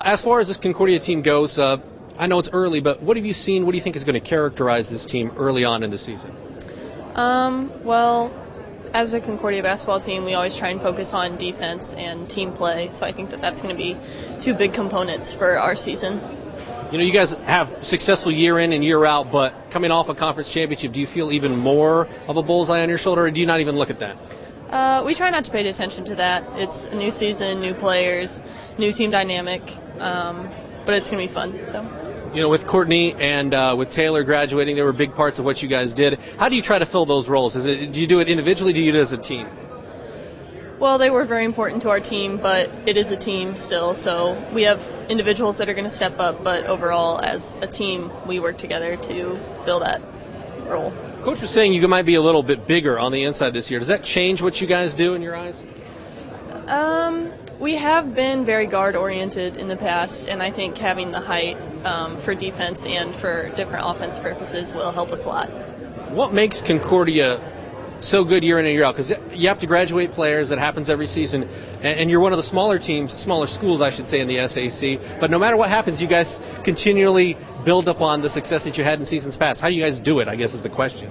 As far as this Concordia team goes, I know it's early, but what have you seen? What do you think is going to characterize this team early on in the season? Well, as a Concordia basketball team, we always try and focus on defense and team play, so I think that that's going to be two big components for our season. You know, you guys have successful year in and year out, but coming off a conference championship, do you feel even more of a bullseye on your shoulder, or do you not even look at that? We try not to pay attention to that. It's a new season, new players, new team dynamic, but it's going to be fun. So, you know, with Courtney and with Taylor graduating, they were big parts of what you guys did. How do you try to fill those roles? Do you do it individually? Do you do it as a team? Well, they were very important to our team, but it is a team still. So we have individuals that are going to step up, but overall, as a team, we work together to fill that role. Coach was saying you might be a little bit bigger on the inside this year. Does that change what you guys do in your eyes? We have been very guard-oriented in the past, and I think having the height for defense and for different offense purposes will help us a lot. What makes Concordia so good year in and year out? Because you have to graduate players. That happens every season, and you're one of the smaller teams, smaller schools, I should say, in the SAC. But no matter what happens, you guys continually build upon the success that you had in seasons past. How do you guys do it, I guess, is the question.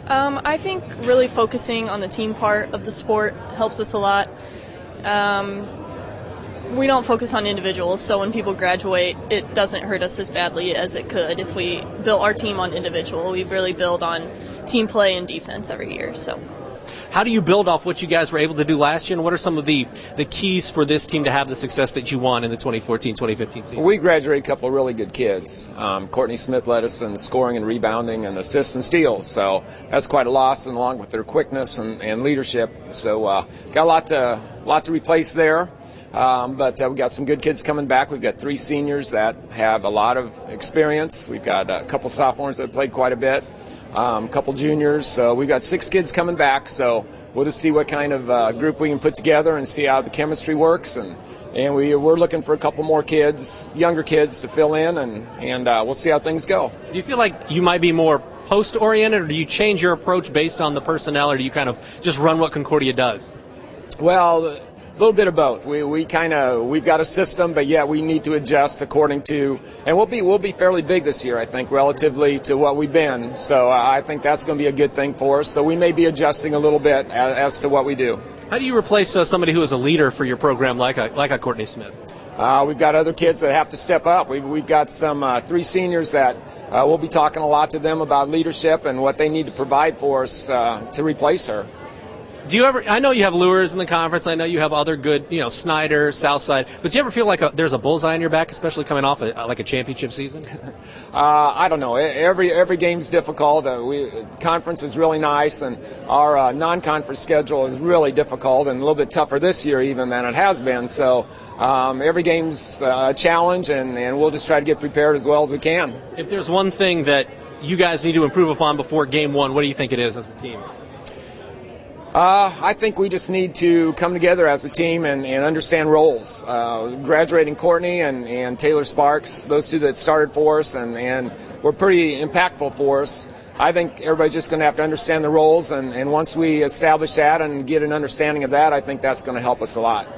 I think really focusing on the team part of the sport helps us a lot. We don't focus on individuals, so when people graduate, it doesn't hurt us as badly as it could if we built our team on individual. We really build on team play and defense every year. So, how do you build off what you guys were able to do last year, and what are some of the keys for this team to have the success that you won in the 2014-2015 season? We graduated a couple of really good kids. Courtney Smith led us in scoring and rebounding and assists and steals, so that's quite a loss, and along with their quickness and leadership. So got a lot to replace there. But we got some good kids coming back. We've got 3 seniors that have a lot of experience. We've got a couple sophomores that have played quite a bit, a couple juniors. So we've got 6 kids coming back. So we'll just see what kind of group we can put together and see how the chemistry works. And we're looking for a couple more kids, younger kids, to fill in, and we'll see how things go. Do you feel like you might be more post-oriented, or do you change your approach based on the personnel, or do you kind of just run what Concordia does? Well, a little bit of both. We've got a system, but yeah, we need to adjust according to, and we'll be fairly big this year, I think, relatively to what we've been. So I think that's going to be a good thing for us. So we may be adjusting a little bit as to what we do. How do you replace somebody who is a leader for your program like a Courtney Smith? We've got other kids that have to step up. We've got some 3 seniors that we'll be talking a lot to them about leadership and what they need to provide for us to replace her. Do you ever? I know you have lures in the conference. I know you have other good, Snyder, Southside. But do you ever feel like there's a bullseye on your back, especially coming off like a championship season? I don't know. Every game's difficult. Conference is really nice, and our non-conference schedule is really difficult and a little bit tougher this year even than it has been. So every game's a challenge, and we'll just try to get prepared as well as we can. If there's one thing that you guys need to improve upon before Game 1, what do you think it is as a team? I think we just need to come together as a team and understand roles. Graduating Courtney and Taylor Sparks, those 2 that started for us and were pretty impactful for us. I think everybody's just going to have to understand the roles, and once we establish that and get an understanding of that, I think that's going to help us a lot.